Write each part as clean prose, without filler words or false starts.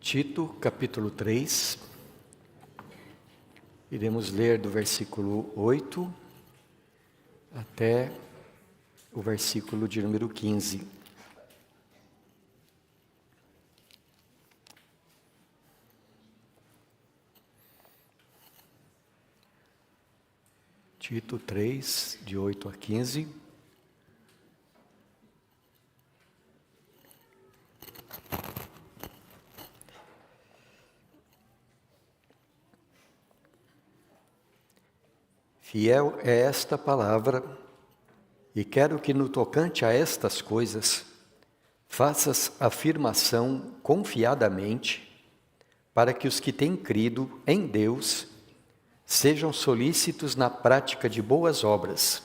Tito, capítulo 3, iremos ler do versículo 8 até o versículo de número 15. Tito 3, de 8 a 15. Fiel é esta palavra, e quero que no tocante a estas coisas, faças afirmação confiadamente, para que os que têm crido em Deus sejam solícitos na prática de boas obras.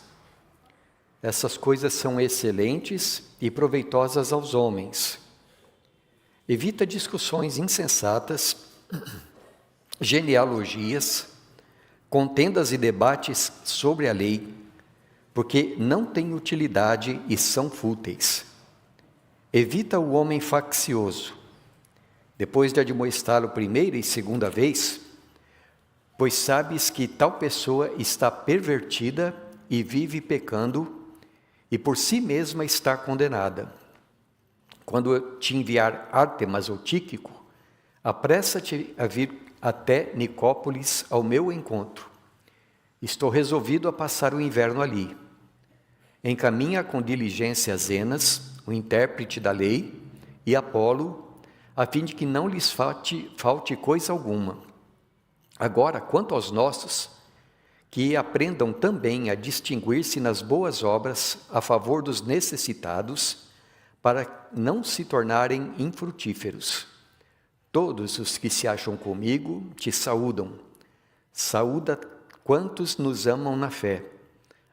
Essas coisas são excelentes e proveitosas aos homens. Evita discussões insensatas, genealogias, contendas e debates sobre a lei, porque não têm utilidade e são fúteis. Evita o homem faccioso, depois de admoestá-lo primeira e segunda vez, pois sabes que tal pessoa está pervertida e vive pecando, e por si mesma está condenada. Quando eu te enviar Ártemas ou Tíquico, apressa-te a vir até Nicópolis ao meu encontro. Estou resolvido a passar o inverno ali. Encaminha com diligência Zenas, o intérprete da lei, e Apolo, a fim de que não lhes falte coisa alguma. Agora, quanto aos nossos, que aprendam também a distinguir-se nas boas obras a favor dos necessitados, para não se tornarem infrutíferos. Todos os que se acham comigo te saúdam. Saúda quantos nos amam na fé.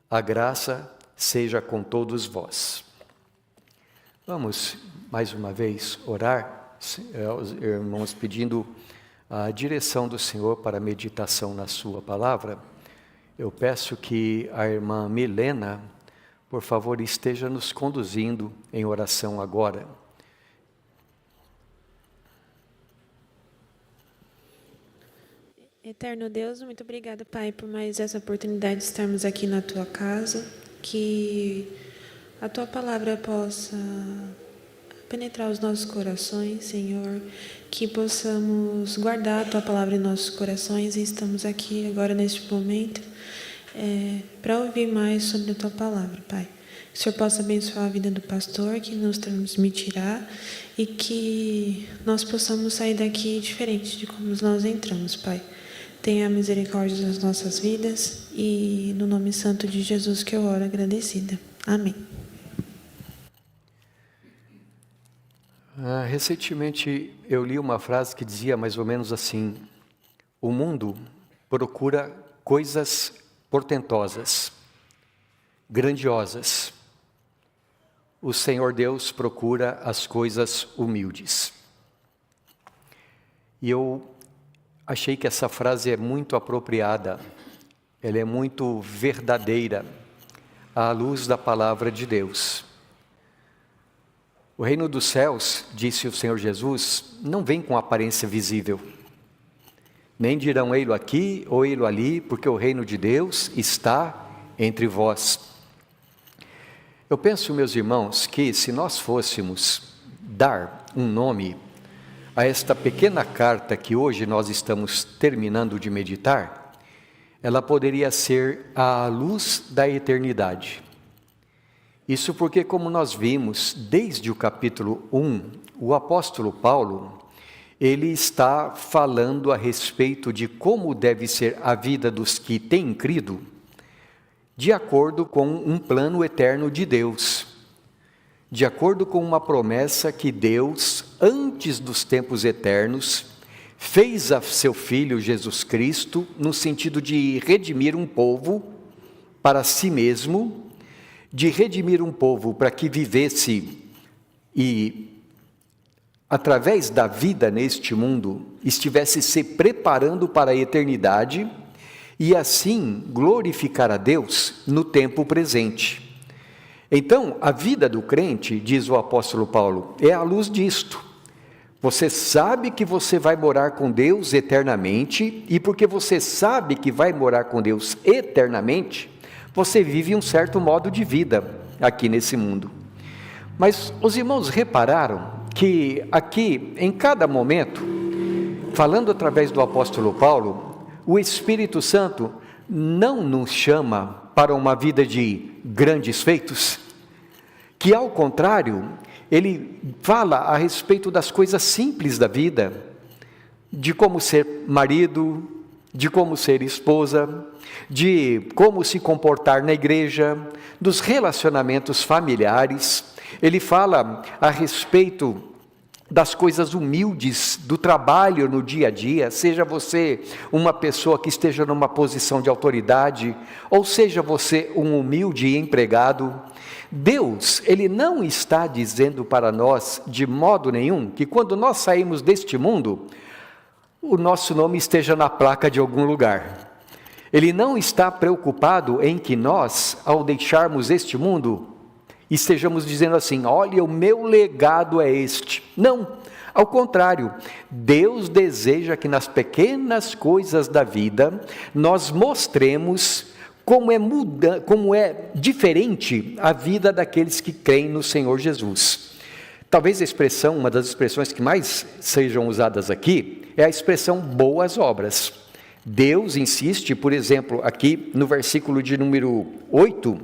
A graça seja com todos vós. Vamos, mais uma vez, orar, irmãos, pedindo a direção do Senhor para a meditação na sua palavra. Eu peço que a irmã Milena, por favor, esteja nos conduzindo em oração agora. Eterno Deus, muito obrigada, Pai, por mais essa oportunidade de estarmos aqui na Tua casa, que a Tua palavra possa penetrar os nossos corações, Senhor, que possamos guardar a Tua palavra em nossos corações, e estamos aqui agora neste momento para ouvir mais sobre a Tua palavra, Pai. Que o Senhor possa abençoar a vida do pastor, que nos transmitirá, e que nós possamos sair daqui diferente de como nós entramos, Pai. Tenha misericórdia das nossas vidas, e no nome santo de Jesus que eu oro agradecida. Amém. Recentemente eu li uma frase que dizia mais ou menos assim: o mundo procura coisas portentosas, grandiosas. O Senhor Deus procura as coisas humildes. E eu achei que essa frase é muito apropriada, ela é muito verdadeira, à luz da palavra de Deus. O reino dos céus, disse o Senhor Jesus, não vem com aparência visível. Nem dirão ei-lo aqui ou ei-lo ali, porque o reino de Deus está entre vós. Eu penso, meus irmãos, que se nós fôssemos dar um nome a esta pequena carta que hoje nós estamos terminando de meditar, ela poderia ser a luz da eternidade. Isso porque, como nós vimos desde o capítulo 1, o apóstolo Paulo, ele está falando a respeito de como deve ser a vida dos que têm crido, de acordo com um plano eterno de Deus, de acordo com uma promessa que Deus, antes dos tempos eternos, fez a seu Filho Jesus Cristo, no sentido de redimir um povo para si mesmo, de redimir um povo para que vivesse e, através da vida neste mundo, estivesse se preparando para a eternidade e assim glorificar a Deus no tempo presente. Então, a vida do crente, diz o apóstolo Paulo, é à luz disto. Você sabe que você vai morar com Deus eternamente, e porque você sabe que vai morar com Deus eternamente, você vive um certo modo de vida aqui nesse mundo. Mas os irmãos repararam que aqui, em cada momento, falando através do apóstolo Paulo, o Espírito Santo não nos chama para uma vida de grandes feitos, que ao contrário, ele fala a respeito das coisas simples da vida, de como ser marido, de como ser esposa, de como se comportar na igreja, dos relacionamentos familiares. Ele fala a respeito das coisas humildes, do trabalho no dia a dia, seja você uma pessoa que esteja numa posição de autoridade, ou seja você um humilde empregado. Deus, Ele não está dizendo para nós, de modo nenhum, que quando nós saímos deste mundo, o nosso nome esteja na placa de algum lugar. Ele não está preocupado em que nós, ao deixarmos este mundo, estejamos dizendo assim: olha, o meu legado é este. Não, ao contrário, Deus deseja que nas pequenas coisas da vida, nós mostremos como é diferente a vida daqueles que creem no Senhor Jesus. Talvez uma das expressões que mais sejam usadas aqui, é a expressão boas obras. Deus insiste, por exemplo, aqui no versículo de número 8,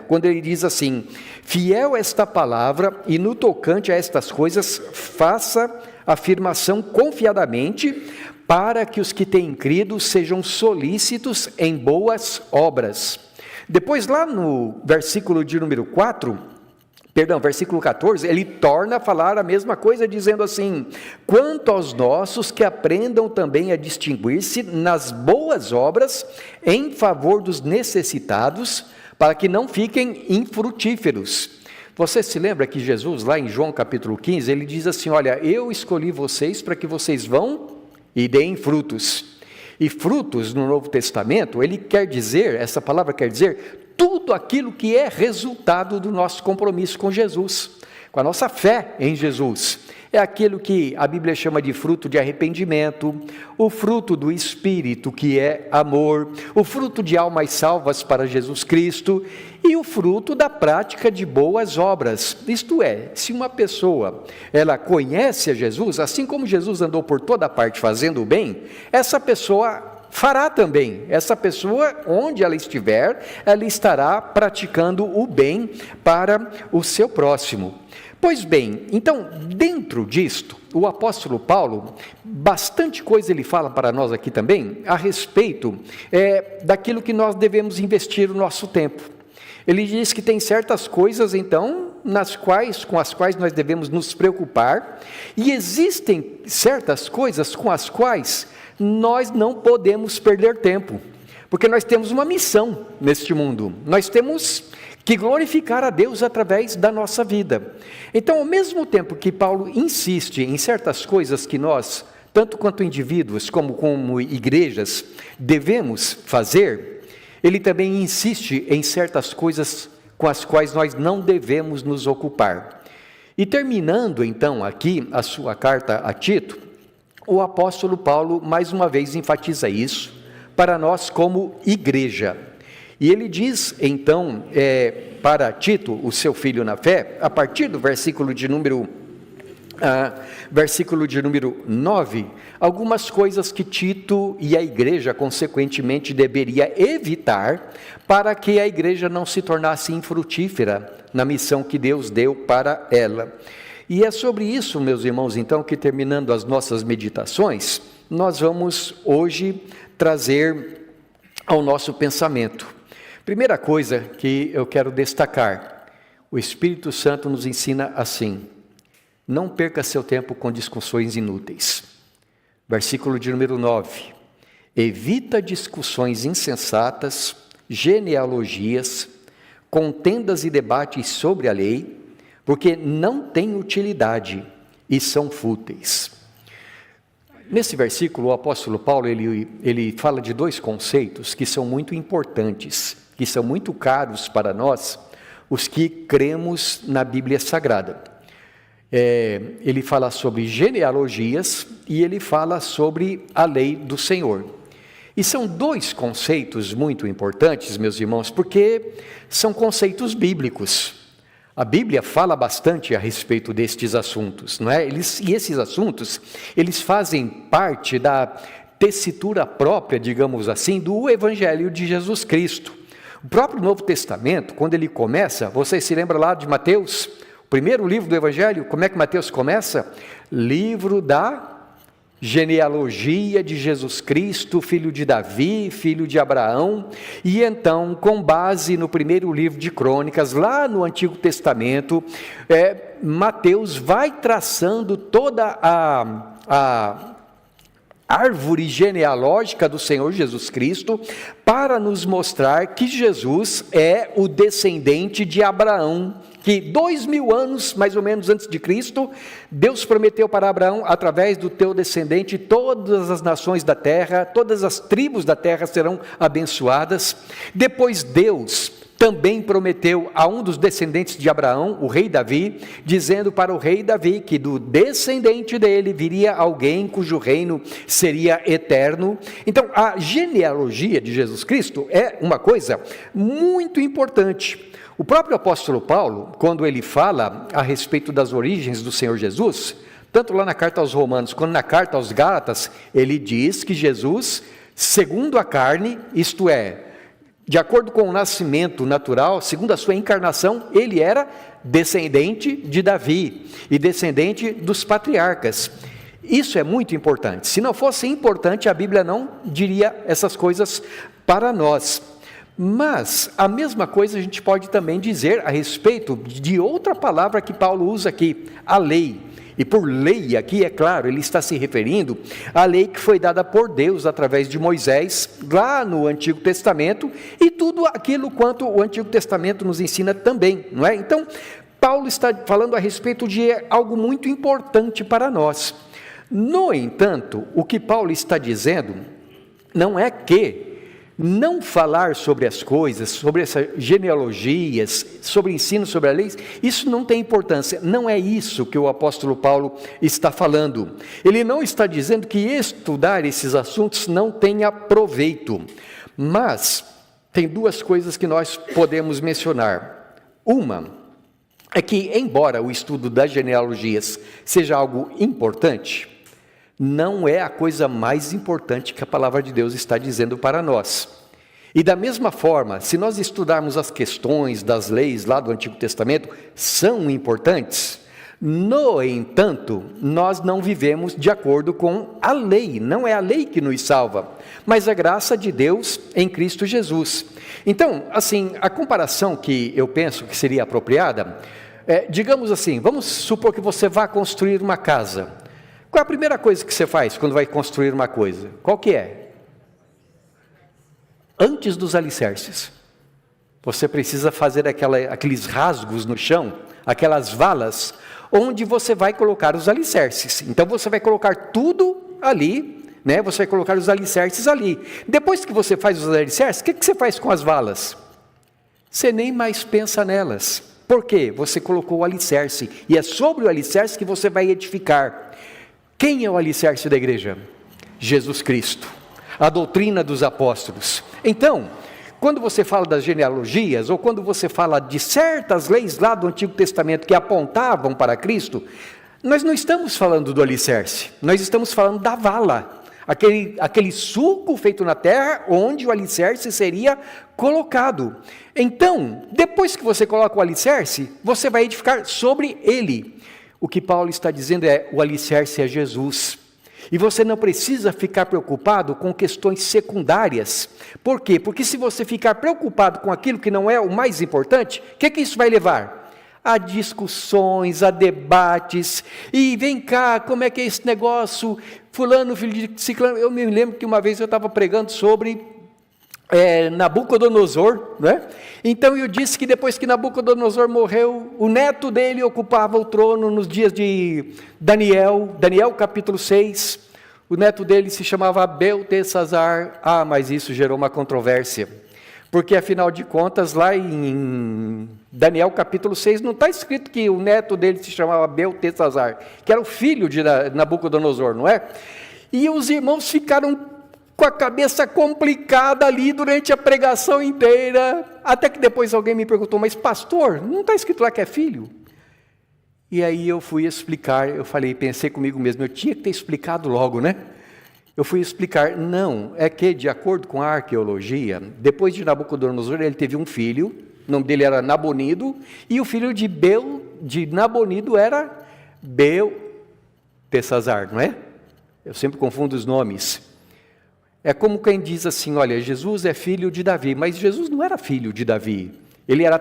quando ele diz assim: fiel esta palavra, e no tocante a estas coisas, faça afirmação confiadamente, para que os que têm crido sejam solícitos em boas obras. Depois lá no versículo de número 14, ele torna a falar a mesma coisa, dizendo assim: quanto aos nossos, que aprendam também a distinguir-se nas boas obras, em favor dos necessitados, para que não fiquem infrutíferos. Você se lembra que Jesus, lá em João capítulo 15, ele diz assim: olha, eu escolhi vocês para que vocês vão e deem frutos. E frutos no Novo Testamento, essa palavra quer dizer tudo aquilo que é resultado do nosso compromisso com Jesus, com a nossa fé em Jesus. É aquilo que a Bíblia chama de fruto de arrependimento, o fruto do Espírito, que é amor, o fruto de almas salvas para Jesus Cristo, e o fruto da prática de boas obras. Isto é, se uma pessoa, ela conhece a Jesus, assim como Jesus andou por toda parte fazendo o bem, essa pessoa fará também. Essa pessoa, onde ela estiver, ela estará praticando o bem para o seu próximo. Pois bem, então, dentro disto, o apóstolo Paulo, bastante coisa ele fala para nós aqui também, a respeito daquilo que nós devemos investir o nosso tempo. Ele diz que tem certas coisas, então, com as quais nós devemos nos preocupar, e existem certas coisas com as quais nós não podemos perder tempo, porque nós temos uma missão neste mundo, nós temos que glorificar a Deus através da nossa vida. Então, ao mesmo tempo que Paulo insiste em certas coisas que nós, tanto quanto indivíduos como igrejas, devemos fazer, ele também insiste em certas coisas com as quais nós não devemos nos ocupar. E terminando então aqui a sua carta a Tito, o apóstolo Paulo mais uma vez enfatiza isso para nós como igreja. E ele diz então para Tito, o seu filho na fé, a partir do versículo de número 9, algumas coisas que Tito e a igreja consequentemente deveria evitar, para que a igreja não se tornasse infrutífera na missão que Deus deu para ela. E é sobre isso, meus irmãos, então, que terminando as nossas meditações, nós vamos hoje trazer ao nosso pensamento. Primeira coisa que eu quero destacar: o Espírito Santo nos ensina assim: não perca seu tempo com discussões inúteis. Versículo de número 9: evita discussões insensatas, genealogias, contendas e debates sobre a lei, porque não têm utilidade e são fúteis. Nesse versículo, o apóstolo Paulo, ele fala de dois conceitos que são muito importantes, que são muito caros para nós, os que cremos na Bíblia Sagrada. ele fala sobre genealogias e ele fala sobre a lei do Senhor. E são dois conceitos muito importantes, meus irmãos, porque são conceitos bíblicos. A Bíblia fala bastante a respeito destes assuntos, não é? E esses assuntos, eles fazem parte da tessitura própria, digamos assim, do Evangelho de Jesus Cristo. O próprio Novo Testamento, quando ele começa, vocês se lembram lá de Mateus? O primeiro livro do Evangelho, como é que Mateus começa? Livro da genealogia de Jesus Cristo, filho de Davi, filho de Abraão. E então, com base no primeiro livro de Crônicas, lá no Antigo Testamento, Mateus vai traçando toda a árvore genealógica do Senhor Jesus Cristo, para nos mostrar que Jesus é o descendente de Abraão, que 2000 anos, mais ou menos antes de Cristo, Deus prometeu para Abraão: através do teu descendente, todas as nações da terra, todas as tribos da terra serão abençoadas. Depois Deus também prometeu a um dos descendentes de Abraão, o rei Davi, dizendo para o rei Davi que do descendente dele viria alguém cujo reino seria eterno. Então, a genealogia de Jesus Cristo é uma coisa muito importante. O próprio apóstolo Paulo, quando ele fala a respeito das origens do Senhor Jesus, tanto lá na carta aos Romanos quanto na carta aos Gálatas, ele diz que Jesus, segundo a carne, isto é, de acordo com o nascimento natural, segundo a sua encarnação, ele era descendente de Davi e descendente dos patriarcas. Isso é muito importante. Se não fosse importante, a Bíblia não diria essas coisas para nós. Mas a mesma coisa a gente pode também dizer a respeito de outra palavra que Paulo usa aqui, a lei. E por lei aqui, é claro, ele está se referindo à lei que foi dada por Deus através de Moisés, lá no Antigo Testamento, e tudo aquilo quanto o Antigo Testamento nos ensina também, não é? Então, Paulo está falando a respeito de algo muito importante para nós. No entanto, o que Paulo está dizendo não é que não falar sobre as coisas, sobre essas genealogias, sobre ensino sobre a lei, isso não tem importância. Não é isso que o apóstolo Paulo está falando. Ele não está dizendo que estudar esses assuntos não tenha proveito. Mas tem duas coisas que nós podemos mencionar. Uma é que, embora o estudo das genealogias seja algo importante, não é a coisa mais importante que a palavra de Deus está dizendo para nós. E da mesma forma, se nós estudarmos as questões das leis lá do Antigo Testamento, são importantes. No entanto, nós não vivemos de acordo com a lei. Não é a lei que nos salva, mas a graça de Deus em Cristo Jesus. Então, assim, a comparação que eu penso que seria apropriada, digamos assim, vamos supor que você vá construir uma casa. Qual é a primeira coisa que você faz quando vai construir uma coisa? Qual que é? Antes dos alicerces, você precisa fazer aqueles rasgos no chão, aquelas valas, onde você vai colocar os alicerces. Então você vai colocar tudo ali, né? Você vai colocar os alicerces ali. Depois que você faz os alicerces, o que você faz com as valas? Você nem mais pensa nelas. Por quê? Você colocou o alicerce, e é sobre o alicerce que você vai edificar. Quem é o alicerce da igreja? Jesus Cristo, a doutrina dos apóstolos. Então, quando você fala das genealogias, ou quando você fala de certas leis lá do Antigo Testamento que apontavam para Cristo, nós não estamos falando do alicerce, nós estamos falando da vala, aquele sulco feito na terra, onde o alicerce seria colocado. Então, depois que você coloca o alicerce, você vai edificar sobre ele. O que Paulo está dizendo é: o alicerce é Jesus. E você não precisa ficar preocupado com questões secundárias. Por quê? Porque se você ficar preocupado com aquilo que não é o mais importante, o que isso vai levar? A discussões, a debates. E vem cá, como é que é esse negócio? Fulano, filho de ciclano. Eu me lembro que uma vez eu estava pregando sobre Nabucodonosor, né? Então eu disse que depois que Nabucodonosor morreu, o neto dele ocupava o trono nos dias de Daniel capítulo 6, o neto dele se chamava Beltesazar. Mas isso gerou uma controvérsia, Porque, afinal de contas, lá em Daniel capítulo 6, não está escrito que o neto dele se chamava Beltesazar, que era o filho de Nabucodonosor, não é? E os irmãos ficaram com a cabeça complicada ali durante a pregação inteira, até que depois alguém me perguntou, mas pastor, não está escrito lá que é filho? E aí eu fui explicar, pensei comigo mesmo, eu tinha que ter explicado logo, né? Eu fui explicar, não, é que de acordo com a arqueologia, depois de Nabucodonosor, ele teve um filho, o nome dele era Nabonido, e o filho de Nabonido era Beltesazar, não é? Eu sempre confundo os nomes. É como quem diz assim, olha, Jesus é filho de Davi, mas Jesus não era filho de Davi. Ele era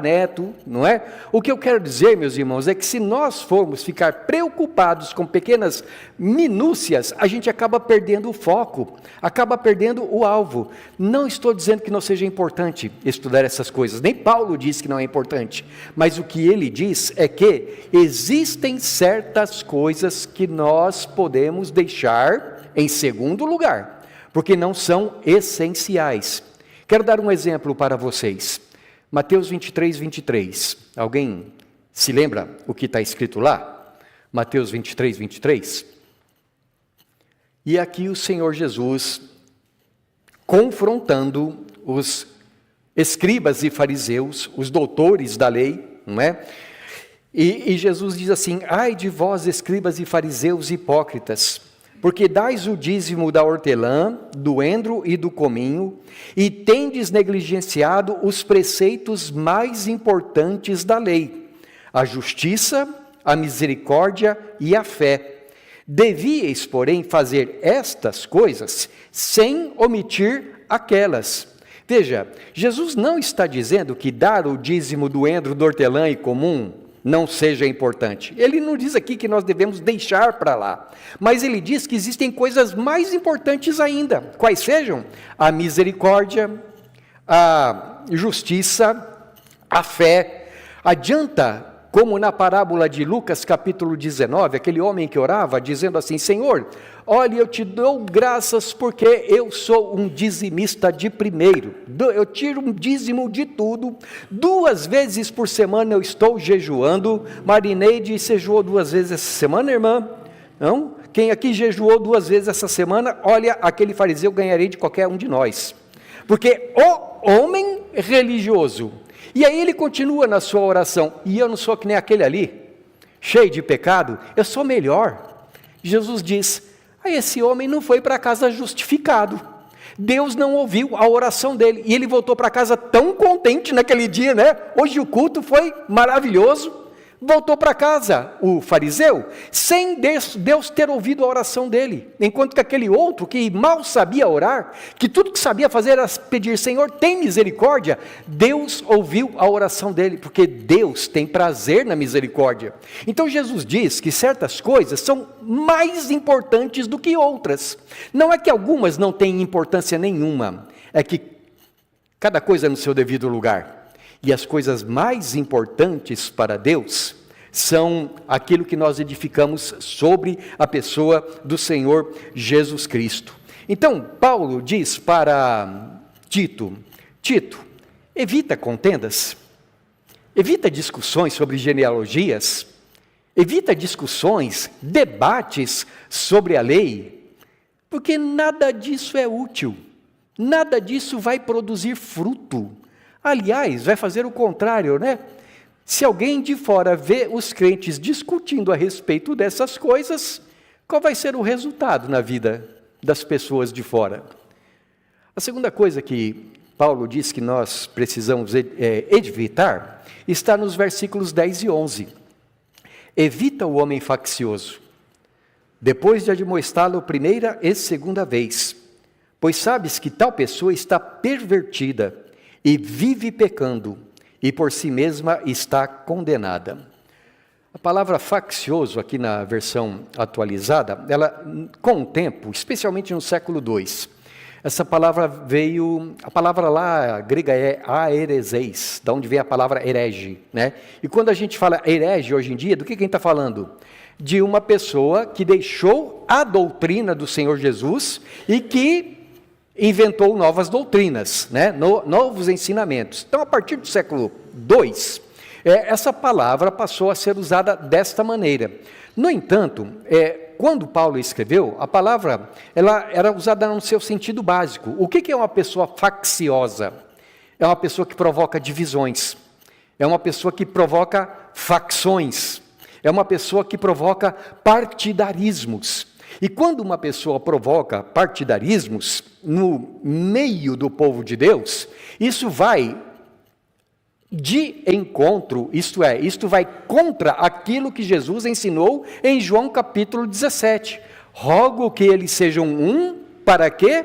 neto, não é? O que eu quero dizer, meus irmãos, é que se nós formos ficar preocupados com pequenas minúcias, a gente acaba perdendo o foco, acaba perdendo o alvo. Não estou dizendo que não seja importante estudar essas coisas, nem Paulo diz que não é importante, mas o que ele diz é que existem certas coisas que nós podemos deixar em segundo lugar, porque não são essenciais. Quero dar um exemplo para vocês. Mateus 23, 23. Alguém se lembra o que está escrito lá? Mateus 23, 23. E aqui o Senhor Jesus, confrontando os escribas e fariseus, os doutores da lei, não é? E Jesus diz assim, ai de vós, escribas e fariseus hipócritas, porque dais o dízimo da hortelã, do endro e do cominho, e tendes negligenciado os preceitos mais importantes da lei, a justiça, a misericórdia e a fé. Devíeis, porém, fazer estas coisas sem omitir aquelas. Veja, Jesus não está dizendo que dar o dízimo do endro, do hortelã e comum não seja importante. Ele não diz aqui que nós devemos deixar para lá, mas ele diz que existem coisas mais importantes ainda. Quais sejam? A misericórdia, a justiça, a fé. Adianta, como na parábola de Lucas capítulo 19, aquele homem que orava dizendo assim, Senhor, olha, eu te dou graças porque eu sou um dizimista de primeiro, eu tiro um dízimo de tudo, 2 vezes por semana eu estou jejuando. Marineide jejuou 2 vezes essa semana, irmã? Não? Quem aqui jejuou 2 vezes essa semana, olha, aquele fariseu ganharia de qualquer um de nós, porque o homem religioso, e aí ele continua na sua oração, e eu não sou que nem aquele ali, cheio de pecado, eu sou melhor. Jesus diz, esse homem não foi para casa justificado, Deus não ouviu a oração dele, e ele voltou para casa tão contente naquele dia, né? Hoje o culto foi maravilhoso. Voltou para casa, o fariseu, sem Deus ter ouvido a oração dele, enquanto que aquele outro que mal sabia orar, que tudo que sabia fazer era pedir, Senhor, tem misericórdia, Deus ouviu a oração dele, porque Deus tem prazer na misericórdia. Então Jesus diz que certas coisas são mais importantes do que outras. Não é que algumas não têm importância nenhuma, é que cada coisa é no seu devido lugar. E as coisas mais importantes para Deus são aquilo que nós edificamos sobre a pessoa do Senhor Jesus Cristo. Então, Paulo diz para Tito, evita contendas, evita discussões sobre genealogias, evita discussões, debates sobre a lei, porque nada disso é útil, nada disso vai produzir fruto. Aliás, vai fazer o contrário, né? Se alguém de fora vê os crentes discutindo a respeito dessas coisas, qual vai ser o resultado na vida das pessoas de fora? A segunda coisa que Paulo diz que nós precisamos evitar está nos versículos 10 e 11. Evita o homem faccioso, depois de admoestá-lo primeira e segunda vez, pois sabes que tal pessoa está pervertida, e vive pecando, e por si mesma está condenada. A palavra faccioso, aqui na versão atualizada, ela, com o tempo, especialmente no século II, essa palavra a palavra lá grega é aereseis, da onde vem a palavra herege, né? E quando a gente fala herege hoje em dia, do que a gente está falando? De uma pessoa que deixou a doutrina do Senhor Jesus e que inventou novas doutrinas, né? Novos ensinamentos. Então, a partir do século II, essa palavra passou a ser usada desta maneira. No entanto, quando Paulo escreveu, a palavra ela era usada no seu sentido básico. O que é uma pessoa facciosa? É uma pessoa que provoca divisões, é uma pessoa que provoca facções, é uma pessoa que provoca partidarismos. E quando uma pessoa provoca partidarismos no meio do povo de Deus, isso vai de encontro, isto vai contra aquilo que Jesus ensinou em João capítulo 17. Rogo que eles sejam um, para quê?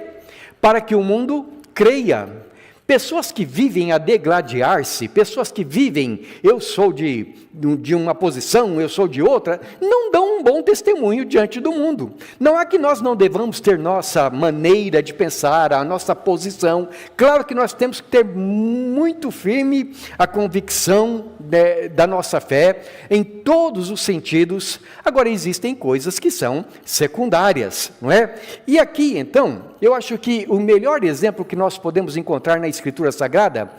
Para que o mundo creia. Pessoas que vivem a degladiar-se, pessoas que vivem, eu sou de uma posição, eu sou de outra, não dão um bom testemunho diante do mundo. Não é que nós não devamos ter nossa maneira de pensar, a nossa posição. Claro que nós temos que ter muito firme a convicção da nossa fé, em todos os sentidos. Agora, existem coisas que são secundárias, não é? E aqui, então, eu acho que o melhor exemplo que nós podemos encontrar na Escritura Sagrada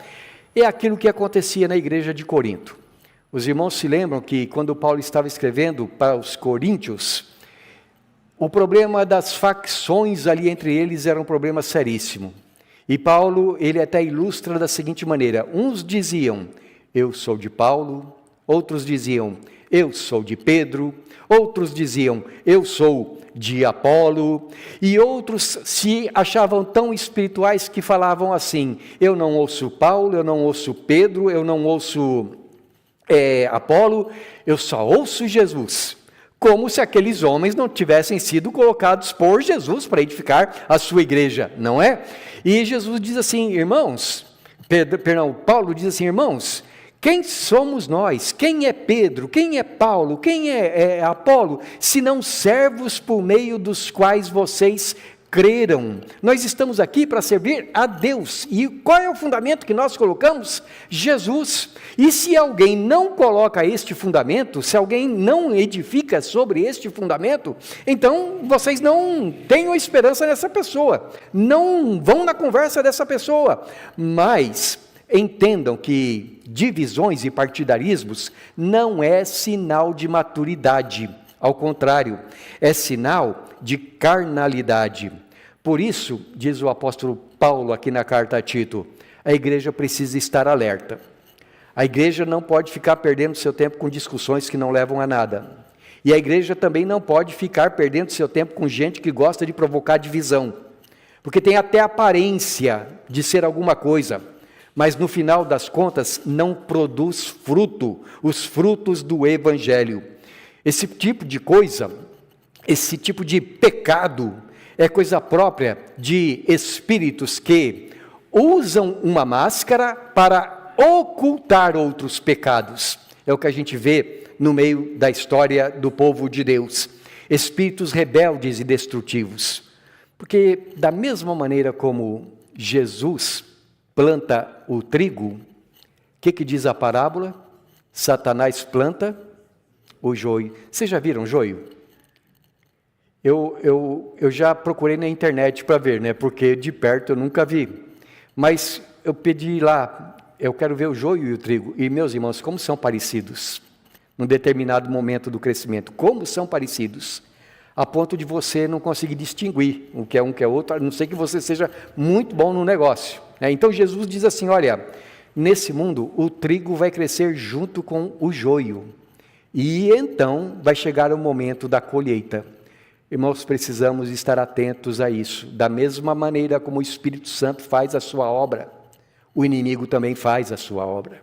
é aquilo que acontecia na igreja de Corinto. Os irmãos se lembram que quando Paulo estava escrevendo para os coríntios, o problema das facções ali entre eles era um problema seríssimo. E Paulo, ele até ilustra da seguinte maneira: uns diziam, eu sou de Paulo, outros diziam, eu sou de Pedro, outros diziam, eu sou de Apolo, e outros se achavam tão espirituais que falavam assim, eu não ouço Paulo, eu não ouço Pedro, eu não ouço Apolo, eu só ouço Jesus. Como se aqueles homens não tivessem sido colocados por Jesus para edificar a sua igreja, não é? E Jesus diz assim, irmãos, Paulo diz assim, irmãos, quem somos nós? Quem é Pedro? Quem é Paulo? Quem é Apolo? Senão servos por meio dos quais vocês creram. Nós estamos aqui para servir a Deus. E qual é o fundamento que nós colocamos? Jesus. E se alguém não coloca este fundamento, se alguém não edifica sobre este fundamento, então vocês não tenham esperança nessa pessoa. Não vão na conversa dessa pessoa. Mas entendam que divisões e partidarismos não é sinal de maturidade, ao contrário, é sinal de carnalidade. Por isso, diz o apóstolo Paulo aqui na carta a Tito, a igreja precisa estar alerta. A igreja não pode ficar perdendo seu tempo com discussões que não levam a nada. E a igreja também não pode ficar perdendo seu tempo com gente que gosta de provocar divisão, porque tem até aparência de ser alguma coisa, mas no final das contas não produz fruto, os frutos do Evangelho. Esse tipo de coisa, esse tipo de pecado, é coisa própria de espíritos que usam uma máscara para ocultar outros pecados. É o que a gente vê no meio da história do povo de Deus. Espíritos rebeldes e destrutivos. Porque da mesma maneira como Jesus planta o trigo, o que diz a parábola? Satanás planta o joio. Vocês já viram joio? Eu já procurei na internet para ver, né? Porque de perto eu nunca vi. Mas eu pedi lá, eu quero ver o joio e o trigo. E meus irmãos, como são parecidos? Num determinado momento do crescimento. Como são parecidos? A ponto de você não conseguir distinguir o que é um que é outro, a não ser que você seja muito bom no negócio. Então Jesus diz assim, olha, nesse mundo o trigo vai crescer junto com o joio. E então vai chegar o momento da colheita. Irmãos, precisamos estar atentos a isso. Da mesma maneira como o Espírito Santo faz a sua obra, o inimigo também faz a sua obra.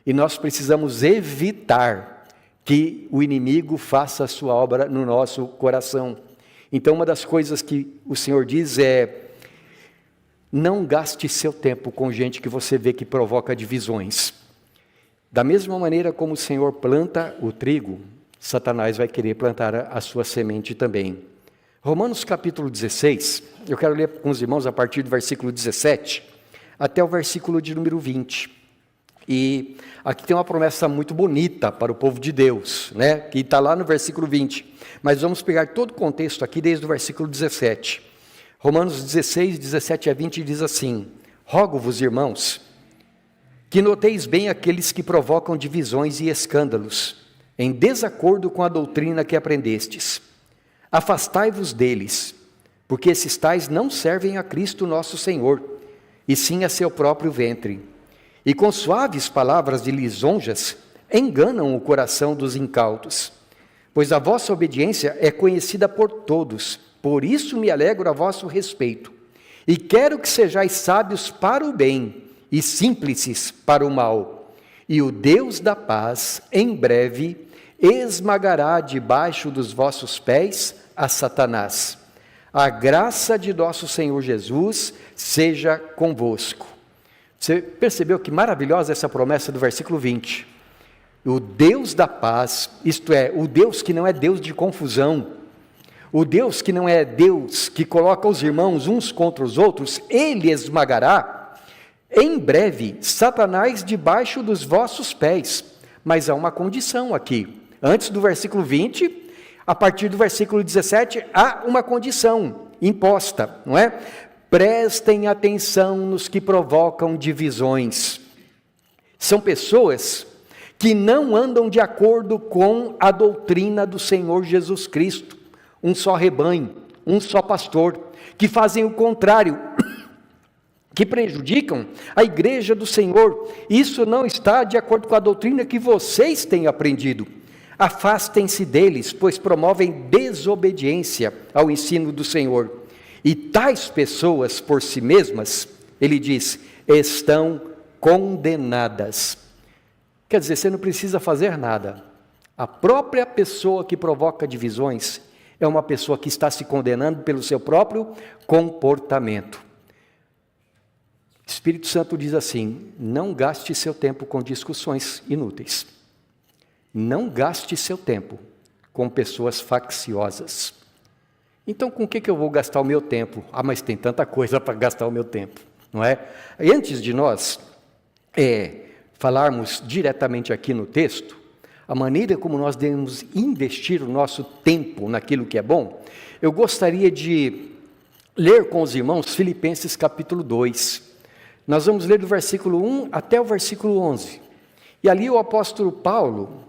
E nós precisamos evitar que o inimigo faça a sua obra no nosso coração. Então, uma das coisas que o Senhor diz é, não gaste seu tempo com gente que você vê que provoca divisões. Da mesma maneira como o Senhor planta o trigo, Satanás vai querer plantar a sua semente também. Romanos capítulo 16, eu quero ler com os irmãos a partir do versículo 17 até o versículo de número 20. E aqui tem uma promessa muito bonita para o povo de Deus, né? Que está lá no versículo 20. Mas vamos pegar todo o contexto aqui desde o versículo 17. Romanos 16, 17 a 20 diz assim: rogo-vos, irmãos, que noteis bem aqueles que provocam divisões e escândalos, em desacordo com a doutrina que aprendestes. Afastai-vos deles, porque esses tais não servem a Cristo nosso Senhor, e sim a seu próprio ventre. E com suaves palavras de lisonjas, enganam o coração dos incautos. Pois a vossa obediência é conhecida por todos, por isso me alegro a vosso respeito. E quero que sejais sábios para o bem, e simples para o mal. E o Deus da paz, em breve, esmagará debaixo dos vossos pés a Satanás. A graça de nosso Senhor Jesus seja convosco. Você percebeu que maravilhosa essa promessa do versículo 20? O Deus da paz, isto é, o Deus que não é Deus de confusão, o Deus que não é Deus que coloca os irmãos uns contra os outros, Ele esmagará em breve Satanás debaixo dos vossos pés. Mas há uma condição aqui. Antes do versículo 20, a partir do versículo 17, há uma condição imposta, não é? Prestem atenção nos que provocam divisões. São pessoas que não andam de acordo com a doutrina do Senhor Jesus Cristo. Um só rebanho, um só pastor, que fazem o contrário, que prejudicam a igreja do Senhor. Isso não está de acordo com a doutrina que vocês têm aprendido. Afastem-se deles, pois promovem desobediência ao ensino do Senhor. E tais pessoas por si mesmas, ele diz, estão condenadas. Quer dizer, você não precisa fazer nada. A própria pessoa que provoca divisões é uma pessoa que está se condenando pelo seu próprio comportamento. O Espírito Santo diz assim: não gaste seu tempo com discussões inúteis. Não gaste seu tempo com pessoas facciosas. Então, com o que eu vou gastar o meu tempo? Ah, mas tem tanta coisa para gastar o meu tempo, não é? E antes de nós falarmos diretamente aqui no texto, a maneira como nós devemos investir o nosso tempo naquilo que é bom, eu gostaria de ler com os irmãos Filipenses capítulo 2. Nós vamos ler do versículo 1 até o versículo 11. E ali o apóstolo Paulo,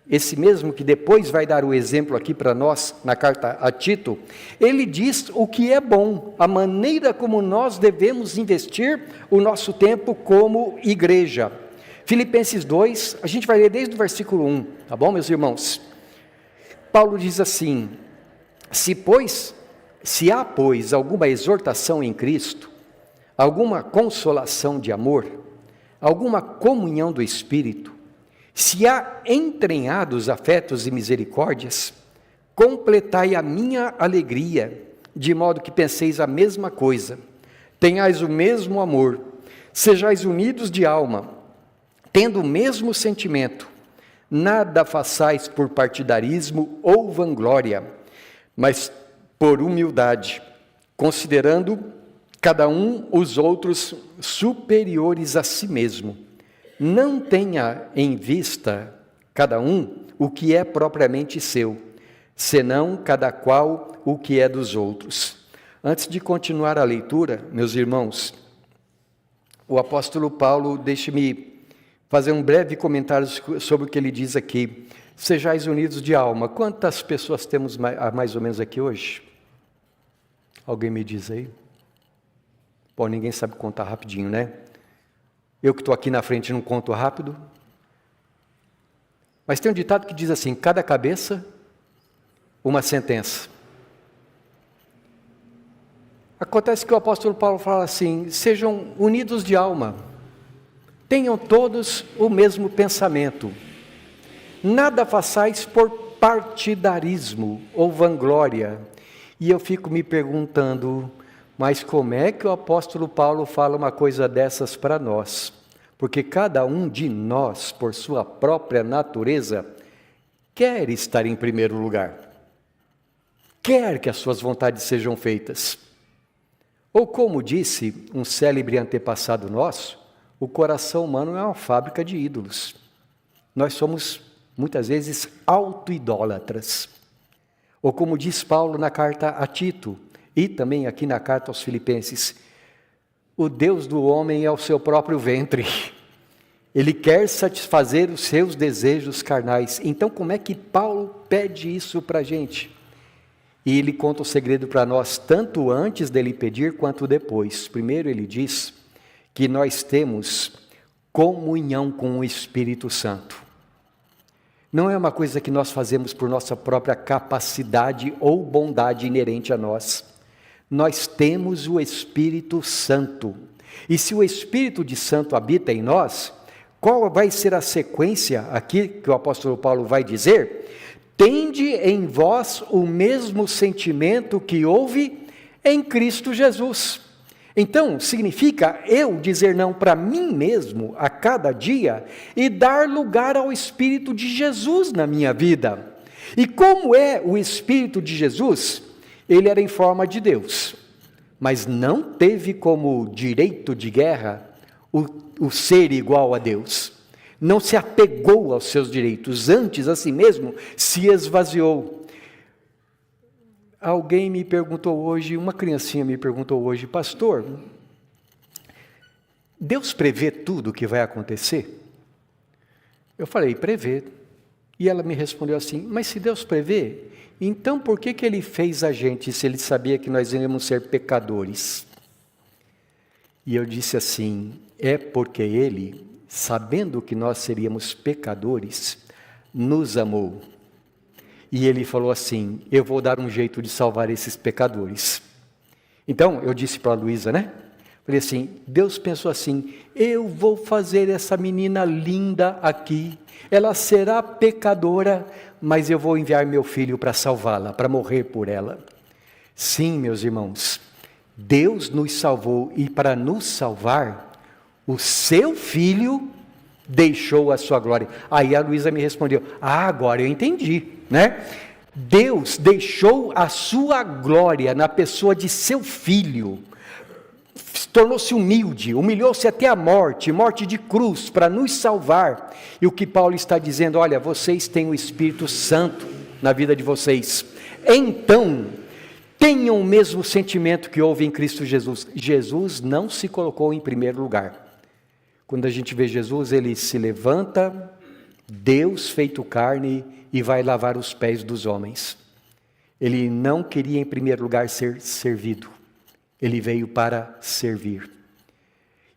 esse mesmo que depois vai dar o exemplo aqui para nós, na carta a Tito, ele diz o que é bom, a maneira como nós devemos investir o nosso tempo como igreja. Filipenses 2, a gente vai ler desde o versículo 1, tá bom, meus irmãos? Paulo diz assim: se há, pois, alguma exortação em Cristo, alguma consolação de amor, alguma comunhão do Espírito, se há entranhados afetos e misericórdias, completai a minha alegria, de modo que penseis a mesma coisa, tenhais o mesmo amor, sejais unidos de alma, tendo o mesmo sentimento, nada façais por partidarismo ou vanglória, mas por humildade, considerando cada um os outros superiores a si mesmo. Não tenha em vista cada um o que é propriamente seu, senão cada qual o que é dos outros. Antes de continuar a leitura, meus irmãos, o apóstolo Paulo, deixe-me fazer um breve comentário sobre o que ele diz aqui. Sejais unidos de alma. Quantas pessoas temos mais ou menos aqui hoje? Alguém me diz aí? Bom, ninguém sabe contar rapidinho, né? Eu que estou aqui na frente não conto rápido. Mas tem um ditado que diz assim: cada cabeça, uma sentença. Acontece que o apóstolo Paulo fala assim: sejam unidos de alma, tenham todos o mesmo pensamento, nada façais por partidarismo ou vanglória. E eu fico me perguntando, mas como é que o apóstolo Paulo fala uma coisa dessas para nós? Porque cada um de nós, por sua própria natureza, quer estar em primeiro lugar, quer que as suas vontades sejam feitas. Ou como disse um célebre antepassado nosso, o coração humano é uma fábrica de ídolos. Nós somos, muitas vezes, auto-idólatras. Ou como diz Paulo na carta a Tito, e também aqui na carta aos Filipenses, o Deus do homem é o seu próprio ventre. Ele quer satisfazer os seus desejos carnais. Então, como é que Paulo pede isso para a gente? E ele conta o segredo para nós, tanto antes dele pedir, quanto depois. Primeiro ele diz que nós temos comunhão com o Espírito Santo. Não é uma coisa que nós fazemos por nossa própria capacidade ou bondade inerente a nós. Nós temos o Espírito Santo. E se o Espírito de Santo habita em nós, qual vai ser a sequência aqui que o apóstolo Paulo vai dizer? Tende em vós o mesmo sentimento que houve em Cristo Jesus. Então, significa eu dizer não para mim mesmo a cada dia e dar lugar ao Espírito de Jesus na minha vida. E como é o Espírito de Jesus? Ele era em forma de Deus, mas não teve como direito de guerra o ser igual a Deus. Não se apegou aos seus direitos, antes a si mesmo se esvaziou. Alguém me perguntou hoje, uma criancinha me perguntou hoje, pastor, Deus prevê tudo o que vai acontecer? Eu falei, prevê. E ela me respondeu assim, mas se Deus prevê, então por que Ele fez a gente se Ele sabia que nós íamos ser pecadores? E eu disse assim, é porque Ele, sabendo que nós seríamos pecadores, nos amou. E Ele falou assim, eu vou dar um jeito de salvar esses pecadores. Então, eu disse para a Luísa, né? Falei assim, Deus pensou assim, eu vou fazer essa menina linda aqui, ela será pecadora, mas eu vou enviar meu filho para salvá-la, para morrer por ela. Sim, meus irmãos, Deus nos salvou e para nos salvar, o seu filho deixou a sua glória. Aí a Luísa me respondeu, agora eu entendi, né? Deus deixou a sua glória na pessoa de seu filho, tornou-se humilde, humilhou-se até a morte de cruz, para nos salvar. E o que Paulo está dizendo, olha, vocês têm o Espírito Santo na vida de vocês, então, tenham o mesmo sentimento que houve em Cristo Jesus. Jesus não se colocou em primeiro lugar. Quando a gente vê Jesus, Ele se levanta, Deus feito carne, e vai lavar os pés dos homens. Ele não queria em primeiro lugar ser servido. Ele veio para servir.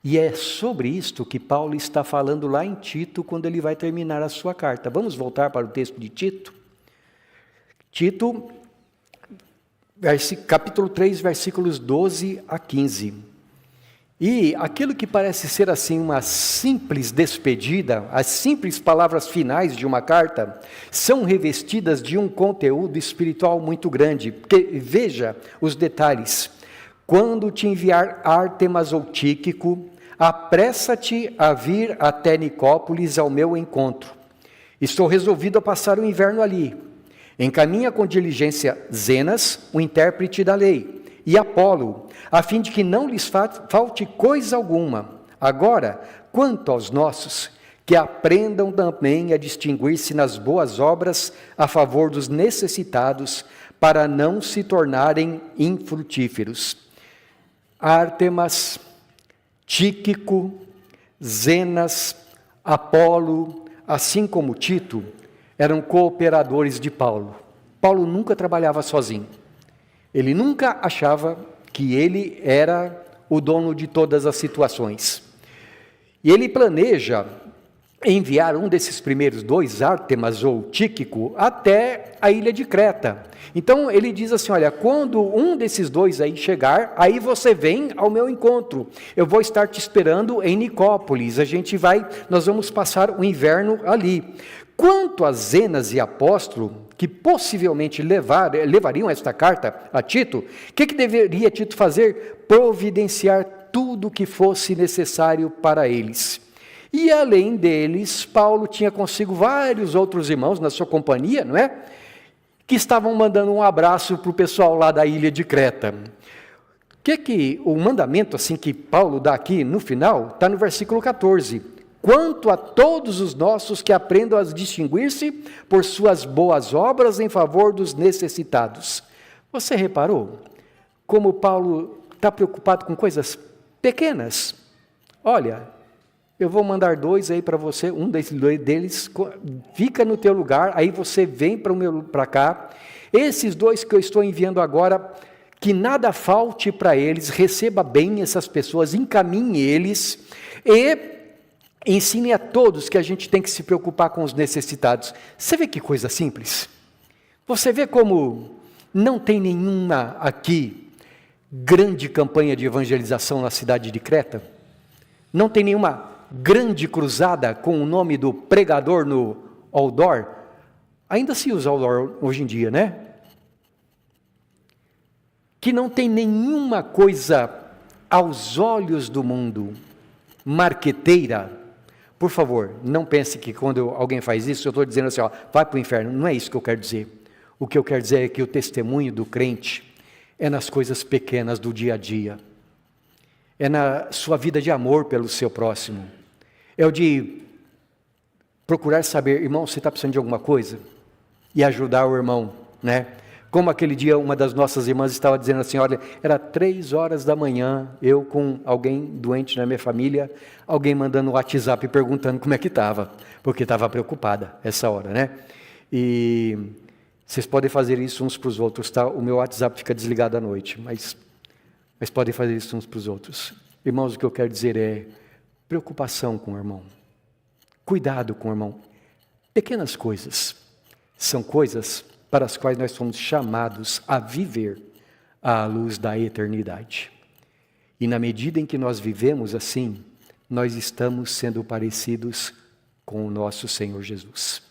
E é sobre isto que Paulo está falando lá em Tito, quando ele vai terminar a sua carta. Vamos voltar para o texto de Tito? Tito, capítulo 3, versículos 12 a 15. E aquilo que parece ser assim uma simples despedida, as simples palavras finais de uma carta, são revestidas de um conteúdo espiritual muito grande. Porque, veja os detalhes. Quando te enviar Ártemas ou Tíquico, apressa-te a vir até Nicópolis ao meu encontro. Estou resolvido a passar o inverno ali. Encaminha com diligência Zenas, o intérprete da lei, e Apolo, a fim de que não lhes falte coisa alguma. Agora, quanto aos nossos, que aprendam também a distinguir-se nas boas obras a favor dos necessitados, para não se tornarem infrutíferos. Ártemas, Tíquico, Zenas, Apolo, assim como Tito, eram cooperadores de Paulo. Paulo nunca trabalhava sozinho. Ele nunca achava que ele era o dono de todas as situações. E ele planeja enviar um desses primeiros dois, Ártemas ou Tíquico, até a ilha de Creta. Então ele diz assim, olha, quando um desses dois aí chegar, aí você vem ao meu encontro. Eu vou estar te esperando em Nicópolis. Nós vamos passar o inverno ali. Quanto a Zenas e Apóstolo, que possivelmente levariam esta carta a Tito, o que deveria Tito fazer? Providenciar tudo o que fosse necessário para eles. E além deles, Paulo tinha consigo vários outros irmãos na sua companhia, não é? Que estavam mandando um abraço para o pessoal lá da ilha de Creta. O mandamento assim que Paulo dá aqui no final, está no versículo 14. Quanto a todos os nossos que aprendam a distinguir-se por suas boas obras em favor dos necessitados. Você reparou? como Paulo está preocupado com coisas pequenas. Olha, eu vou mandar 2 aí para você, um desses 2 deles fica no teu lugar, aí você vem para cá. Esses 2 que eu estou enviando agora, que nada falte para eles, receba bem essas pessoas, encaminhe eles e ensine a todos que a gente tem que se preocupar com os necessitados. Você vê que coisa simples? Você vê como não tem nenhuma aqui grande campanha de evangelização na cidade de Creta? Não tem nenhuma grande cruzada com o nome do pregador no outdoor? Ainda se usa outdoor hoje em dia, né? Que não tem nenhuma coisa aos olhos do mundo marqueteira. Por favor, não pense que quando alguém faz isso, eu estou dizendo assim, ó, vai para o inferno. Não é isso que eu quero dizer. O que eu quero dizer é que o testemunho do crente é nas coisas pequenas do dia a dia. É na sua vida de amor pelo seu próximo. É o de procurar saber, irmão, você está precisando de alguma coisa? E ajudar o irmão, né? Como aquele dia uma das nossas irmãs estava dizendo assim, olha, era 3 horas da manhã, eu com alguém doente na minha família, alguém mandando um WhatsApp perguntando como é que estava, porque estava preocupada essa hora, né? E vocês podem fazer isso uns para os outros, tá? O meu WhatsApp fica desligado à noite, mas podem fazer isso uns para os outros. Irmãos, o que eu quero dizer é preocupação com o irmão, cuidado com o irmão. Pequenas coisas são coisas para as quais nós somos chamados a viver à luz da eternidade. E na medida em que nós vivemos assim, nós estamos sendo parecidos com o nosso Senhor Jesus,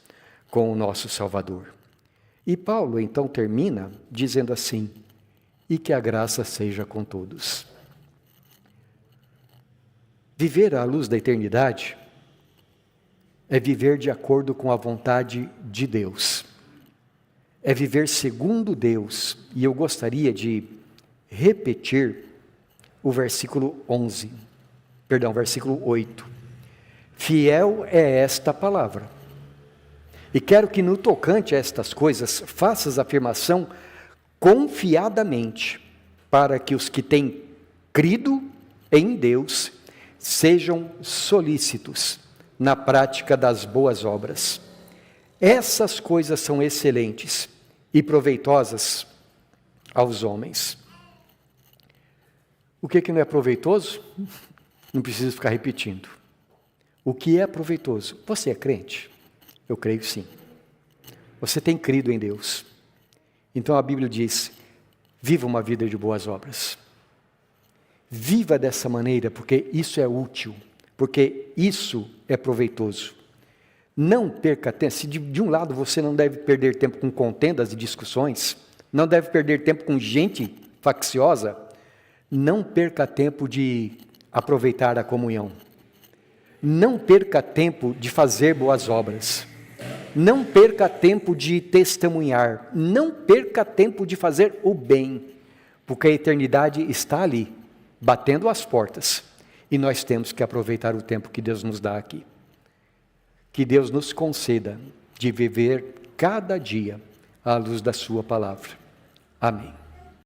com o nosso Salvador. E Paulo então termina dizendo assim, e que a graça seja com todos. Viver à luz da eternidade é viver de acordo com a vontade de Deus. É viver segundo Deus. E eu gostaria de repetir o versículo 8. Fiel é esta palavra. E quero que no tocante a estas coisas, faças afirmação confiadamente, para que os que têm crido em Deus sejam solícitos na prática das boas obras. Essas coisas são excelentes e proveitosas aos homens. O que não é proveitoso? Não preciso ficar repetindo. O que é proveitoso? Você é crente? Eu creio sim. Você tem crido em Deus. Então a Bíblia diz, viva uma vida de boas obras. Viva dessa maneira, porque isso é útil, porque isso é proveitoso. Não perca tempo, se de um lado você não deve perder tempo com contendas e discussões, não deve perder tempo com gente facciosa, não perca tempo de aproveitar a comunhão. Não perca tempo de fazer boas obras. Não perca tempo de testemunhar. Não perca tempo de fazer o bem, porque a eternidade está ali, batendo as portas, e nós temos que aproveitar o tempo que Deus nos dá aqui. Que Deus nos conceda de viver cada dia à luz da sua palavra. Amém.